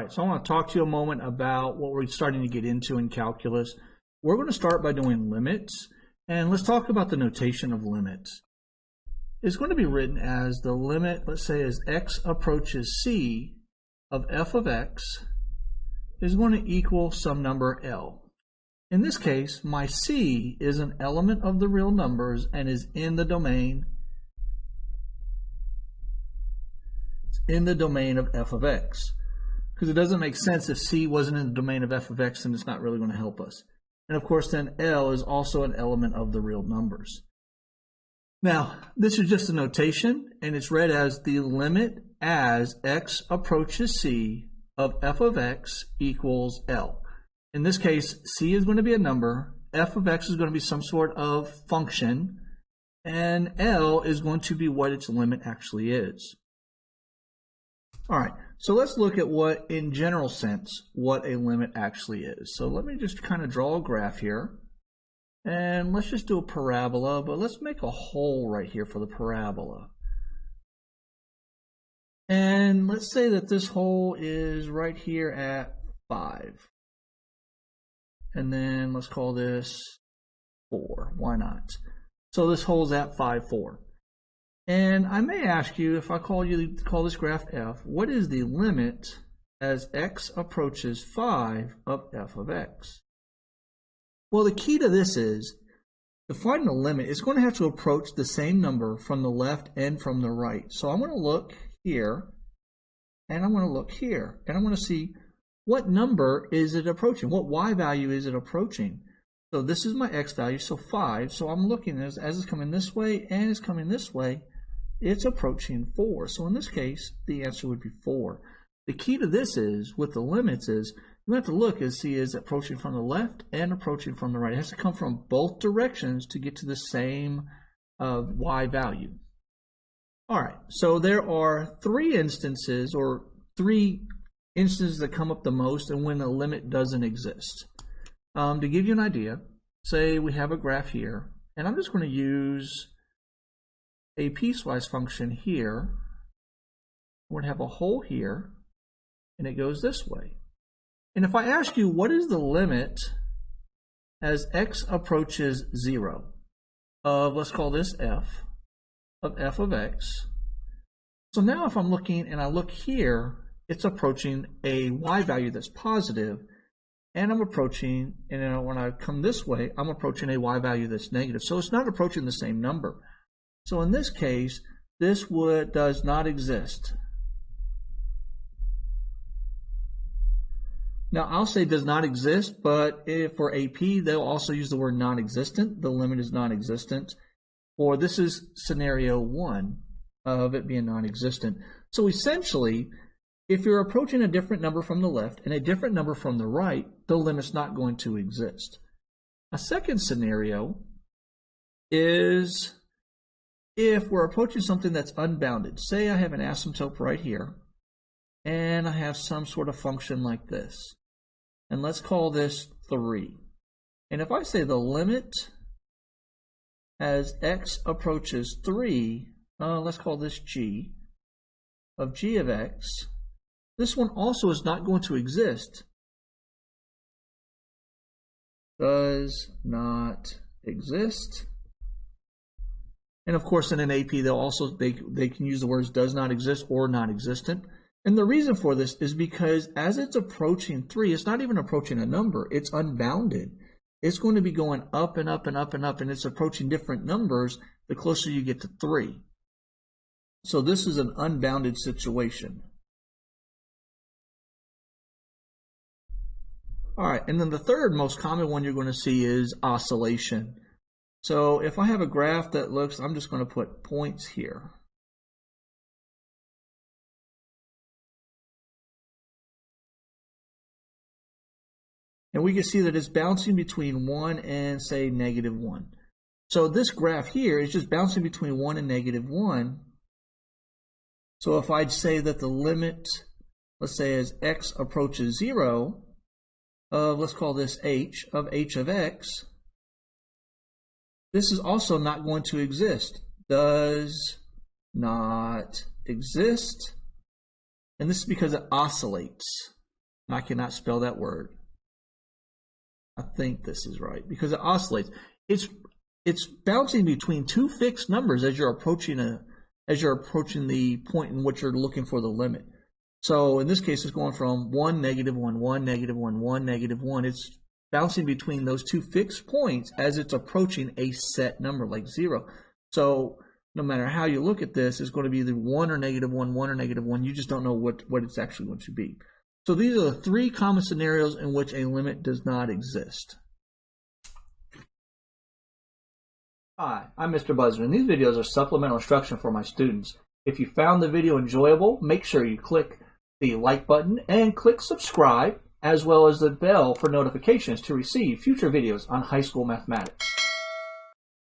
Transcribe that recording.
right, so I want to talk to you a moment about what we're starting to get into in calculus. We're going to start by doing limits, and let's talk about the notation of limits. It's going to be written as the limit, let's say as x approaches c of f of x is going to equal some number L. In this case, my c is an element of the real numbers and is in the domain of f of x. Because it doesn't make sense if c wasn't in the domain of f of x, then it's not really going to help us. And of course then L is also an element of the real numbers. Now, this is just a notation, and it's read as the limit as x approaches c of f of x equals L. In this case, c is going to be a number, f of x is going to be some sort of function, and L is going to be what its limit actually is. All right, so let's look at what, in general sense, what a limit actually is. So let me just kind of draw a graph here. And let's just do a parabola, but let's make a hole right here for the parabola. And let's say that this hole is right here at 5. And then let's call this 4. Why not? So this hole's at 5, 4. And I may ask you, if I call this graph f, what is the limit as x approaches 5 of f of x? Well, the key to this is, to find the limit, it's going to have to approach the same number from the left and from the right. So I'm going to look here, and I'm going to look here, and I'm going to see what number is it approaching, what y value is it approaching. So this is my x value, so 5. So I'm looking as it's coming this way and it's coming this way, it's approaching 4. So in this case, the answer would be 4. The key to this is, with the limits is, you have to look and see is it approaching from the left and approaching from the right. It has to come from both directions to get to the same y value. All right, so there are three instances that come up the most and when a limit doesn't exist. To give you an idea, say we have a graph here, and I'm just going to use a piecewise function here. We're going to have a hole here, and it goes this way. And if I ask you, what is the limit as x approaches 0 of, let's call this f, of f of x. So now if I'm looking and I look here, it's approaching a y value that's positive, and I'm approaching, and when I come this way, I'm approaching a y value that's negative. So it's not approaching the same number. So in this case, this does not exist. Now, I'll say does not exist, but for AP, they'll also use the word non-existent. The limit is non-existent. Or this is scenario 1 of it being non-existent. So essentially, if you're approaching a different number from the left and a different number from the right, the limit's not going to exist. A second scenario is if we're approaching something that's unbounded. Say I have an asymptote right here, and I have some sort of function like this. And let's call this 3. And if I say the limit as x approaches 3, let's call this g, of g of x, this one also is not going to exist. Does not exist. And of course in an AP they can use the words does not exist or non-existent. And the reason for this is because as it's approaching 3, it's not even approaching a number, it's unbounded. It's going to be going up and up and up and up, and it's approaching different numbers the closer you get to 3. So this is an unbounded situation. All right, and then the third most common one you're going to see is oscillation. So if I have a graph that looks, I'm just going to put points here. And we can see that it's bouncing between 1 and, say, -1. So this graph here is just bouncing between 1 and -1. So if I'd say that the limit, let's say as x approaches 0, of, let's call this h, of h of x, this is also not going to exist. Does not exist. And this is because it oscillates. I cannot spell that word. I think this is right because it oscillates. It's bouncing between two fixed numbers as you're approaching the point in which you're looking for the limit. So in this case, it's going from 1, -1, 1, -1, 1, -1. It's bouncing between those two fixed points as it's approaching a set number like 0. So no matter how you look at this, it's going to be either 1 or -1, 1 or -1. You just don't know what it's actually going to be. So these are the 3 common scenarios in which a limit does not exist. Hi, I'm Mr. Buzzard, and these videos are supplemental instruction for my students. If you found the video enjoyable, make sure you click the like button and click subscribe, as well as the bell for notifications to receive future videos on high school mathematics.